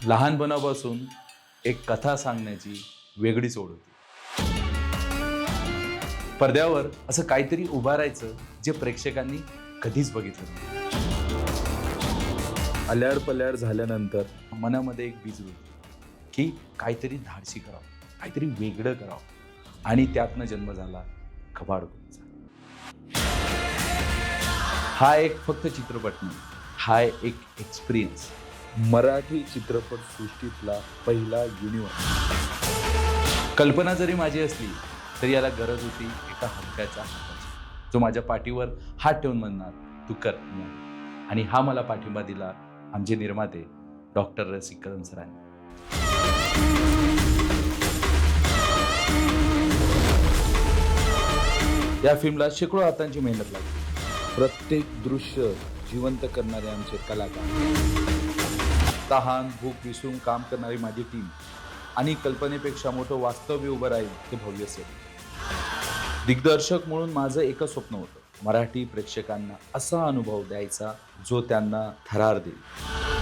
लहानपणापासून एक कथा सांगण्याची वेगळीच ओढ होती. पडद्यावर असं काहीतरी उभारायचं जे प्रेक्षकांनी कधीच बघितलं नाही. आल्यार पल्यार झाल्यानंतर मनामध्ये एक बीज होती की काहीतरी धाडसी करावं, काहीतरी वेगळं करावं, आणि त्यातनं जन्म झाला कबाडकोचा. हा एक फक्त चित्रपट नाही, हा एक एक्सपिरियन्स. मराठी चित्रपट सृष्टीतला पहिला युनिव्हर्स. कल्पना जरी माझी असली तरी याला गरज होती एका हलक्याच्या हाताची, जो माझ्या पाठीवर हात ठेवून म्हणणार तू कर. आणि हा मला पाठिंबा दिला आमचे निर्माते डॉक्टर रसिक कदम सरांनी. या फिल्मला शेकडो हातांची मेहनत लागली. प्रत्येक दृश्य जिवंत करणारे आमचे कलाकार, तहान भूक विसरून काम करणारी माझी टीम, आणि कल्पनेपेक्षा मोठं वास्तव्य उभं राहील ते भव्य सेट. दिग्दर्शक म्हणून माझं एकच स्वप्न होतं, मराठी प्रेक्षकांना असा अनुभव द्यायचा जो त्यांना थरार देईल.